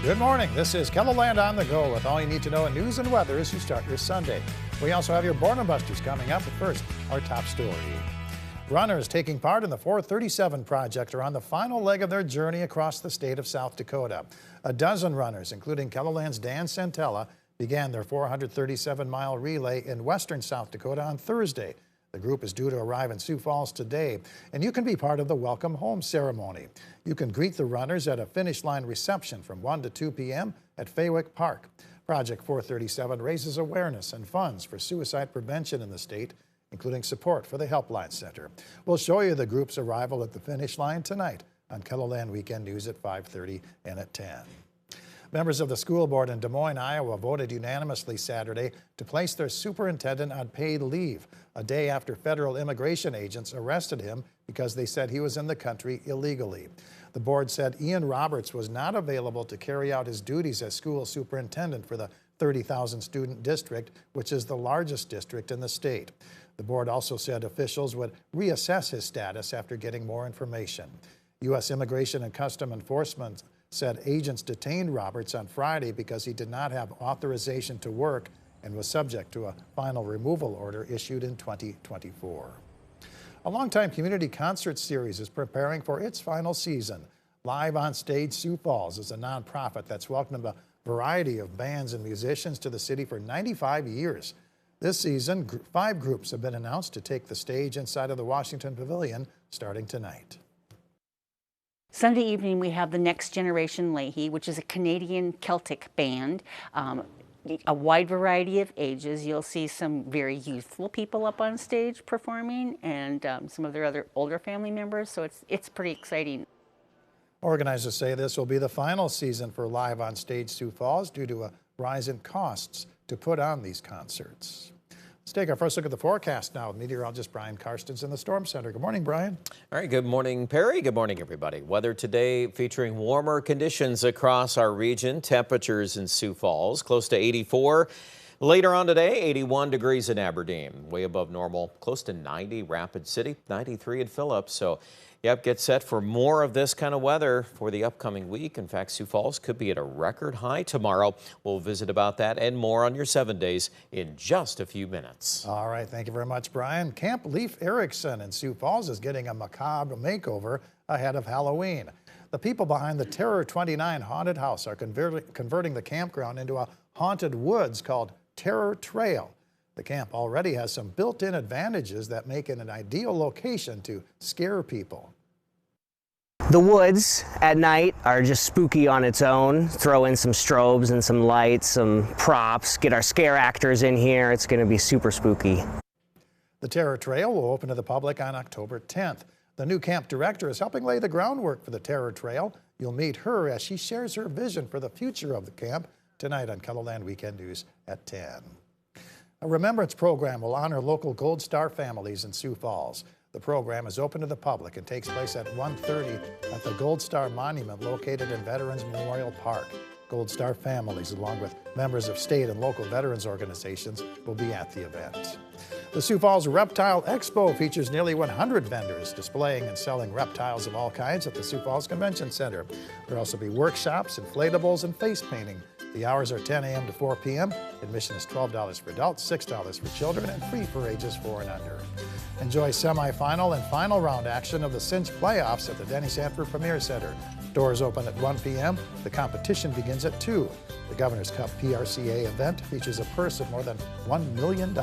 Good morning. This is KELOLAND on the go with all you need to know in news and weather as you start your Sunday. We also have your Boredom Busters coming up, but first, our top story. Runners taking part in the 437 project are on the final leg of their journey across the state of South Dakota. A dozen runners, including KELOLAND's Dan Santella, began their 437-mile relay in western South Dakota on Thursday. The group is due to arrive in Sioux Falls today, and you can be part of the welcome home ceremony. You can greet the runners at a finish line reception from 1 to 2 p.m. at Faywick Park. Project 437 raises awareness and funds for suicide prevention in the state, including support for the Helpline Center. We'll show you the group's arrival at the finish line tonight on KELOLAND Weekend News at 5:30 and at 10. Members of the school board in Des Moines, Iowa voted unanimously Saturday to place their superintendent on paid leave, a day after federal immigration agents arrested him because they said he was in the country illegally. The board said Ian Roberts was not available to carry out his duties as school superintendent for the 30,000 student district, which is the largest district in the state. The board also said officials would reassess his status after getting more information. U.S. Immigration and Customs Enforcement said agents detained Roberts on Friday because he did not have authorization to work and was subject to a final removal order issued in 2024. A longtime community concert series is preparing for its final season. Live on Stage Sioux Falls is a nonprofit that's welcomed a variety of bands and musicians to the city for 95 years. This season, 5 groups have been announced to take the stage inside of the Washington Pavilion starting tonight. Sunday evening, we have the Next Generation Leahy, which is a Canadian Celtic band, a wide variety of ages. You'll see some very youthful people up on stage performing and some of their other older family members, so it's pretty exciting. Organizers say this will be the final season for Live on Stage Sioux Falls due to a rise in costs to put on these concerts. Let's take our first look at the forecast now with meteorologist Brian Karstens in the Storm Center. Good morning, Brian. All right, good morning, Perry. Good morning, everybody. Weather today featuring warmer conditions across our region. Temperatures in Sioux Falls close to 84. Later on today, 81 degrees in Aberdeen, way above normal, close to 90 Rapid City, 93 in Phillips. So, yep, get set for more of this kind of weather for the upcoming week. In fact, Sioux Falls could be at a record high tomorrow. We'll visit about that and more on your 7 days in just a few minutes. All right, thank you very much, Brian. Camp Leif Erikson in Sioux Falls is getting a macabre makeover ahead of Halloween. The people behind the Terror 29 haunted house are converting the campground into a haunted woods called Terror Trail. The camp already has some built-in advantages that make it an ideal location to scare people. The woods at night are just spooky on its own. Throw in some strobes and some lights, some props, get our scare actors in here. It's going to be super spooky. The Terror Trail will open to the public on October 10th. The new camp director is helping lay the groundwork for the Terror Trail. You'll meet her as she shares her vision for the future of the camp tonight on KELOLAND Weekend News at 10. A remembrance program will honor local Gold Star families in Sioux Falls. The program is open to the public and takes place at 1:30 at the Gold Star Monument located in Veterans Memorial Park. Gold Star families, along with members of state and local veterans organizations, will be at the event. The Sioux Falls Reptile Expo features nearly 100 vendors displaying and selling reptiles of all kinds at the Sioux Falls Convention Center. There'll also be workshops, inflatables, and face painting. The hours are 10 a.m. to 4 p.m. Admission is $12 for adults, $6 for children, and free for ages 4 and under. Enjoy semifinal and final round action of the Cinch playoffs at the Denny Sanford Premier Center. Doors open at 1 p.m. The competition begins at 2. The Governor's Cup PRCA event features a purse of more than $1 million.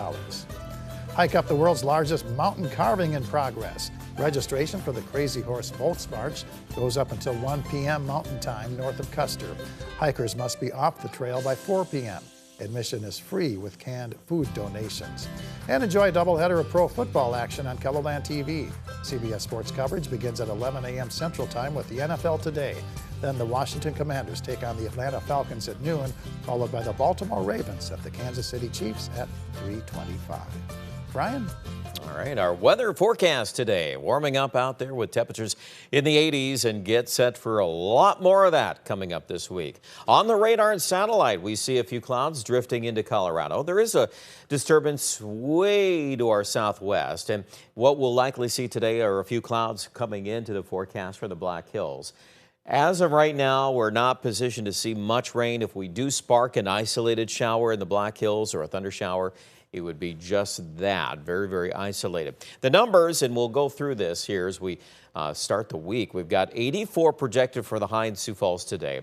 Hike up the world's largest mountain carving in progress. Registration for the Crazy Horse Volks March goes up until 1 p.m. Mountain Time north of Custer. Hikers must be off the trail by 4 p.m. Admission is free with canned food donations. And enjoy a doubleheader of pro football action on KELOLAND TV. CBS Sports coverage begins at 11 a.m. Central Time with the NFL Today. Then the Washington Commanders take on the Atlanta Falcons at noon, followed by the Baltimore Ravens at the Kansas City Chiefs at 3:25. Brian? All right, our weather forecast today. Warming up out there with temperatures in the 80s, and get set for a lot more of that coming up this week. On the radar and satellite, we see a few clouds drifting into Colorado. There is a disturbance way to our southwest, and what we'll likely see today are a few clouds coming into the forecast for the Black Hills. As of right now, we're not positioned to see much rain. If we do spark an isolated shower in the Black Hills or a thunder shower, it would be just that, very, very isolated. The numbers, and we'll go through this here as we start the week. We've got 84 projected for the high in Sioux Falls today.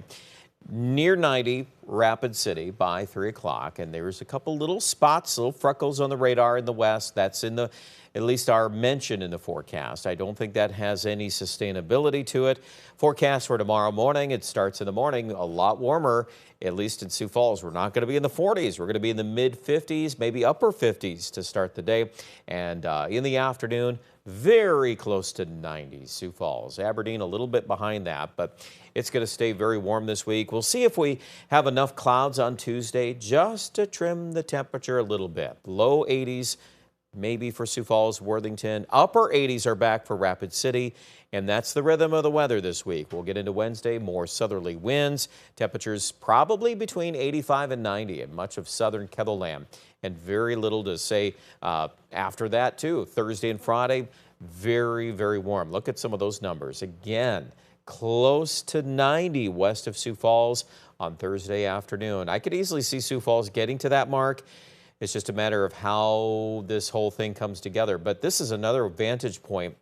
Near 90, Rapid City by 3 o'clock. And there's a couple little spots, little freckles on the radar in the west. That's in the, at least our mention in the forecast. I don't think that has any sustainability to it. Forecast for tomorrow morning, it starts in the morning a lot warmer, at least in Sioux Falls. We're not going to be in the 40s. We're going to be in the mid 50s, maybe upper 50s to start the day. And in the afternoon, very close to 90, Sioux Falls. Aberdeen a little bit behind that, but it's going to stay very warm this week. We'll see if we have enough clouds on Tuesday just to trim the temperature a little bit. Low 80s. Maybe for Sioux Falls, Worthington. Upper 80s are back for Rapid City, and that's the rhythm of the weather this week. We'll get into Wednesday, more southerly winds. Temperatures probably between 85 and 90 in much of southern Ketherland, and very little to say after that, too. Thursday and Friday, very, very warm. Look at some of those numbers. Again, close to 90 west of Sioux Falls on Thursday afternoon. I could easily see Sioux Falls getting to that mark. It's just a matter of how this whole thing comes together. But this is another vantage point.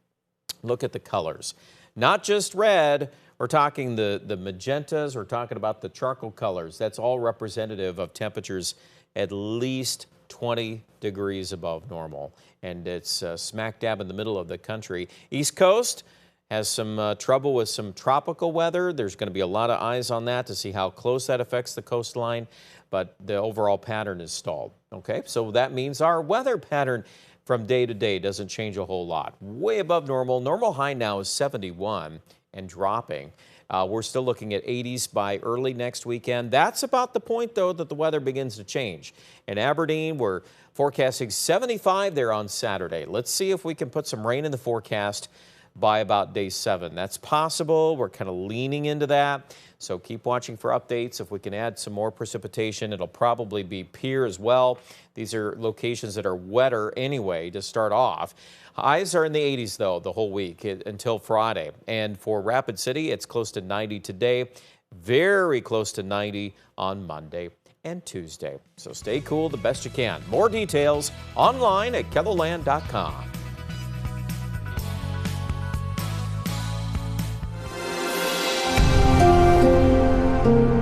Look at the colors. Not just red. We're talking the magentas. We're talking about the charcoal colors. That's all representative of temperatures at least 20 degrees above normal. And it's smack dab in the middle of the country. East Coast has some trouble with some tropical weather. There's going to be a lot of eyes on that to see how close that affects the coastline. But the overall pattern is stalled. Okay, so that means our weather pattern from day to day doesn't change a whole lot. Way above normal. Normal high now is 71 and dropping. We're still looking at 80s by early next weekend. That's about the point, though, that the weather begins to change. In Aberdeen, we're forecasting 75 there on Saturday. Let's see if we can put some rain in the forecast by about day 7. That's possible. We're kind of leaning into that. So keep watching for updates. If we can add some more precipitation, it'll probably be Pierre as well. These are locations that are wetter anyway to start off. Highs are in the 80s, though, the whole week until Friday. And for Rapid City, it's close to 90 today, very close to 90 on Monday and Tuesday. So stay cool the best you can. More details online at KELOLAND.com.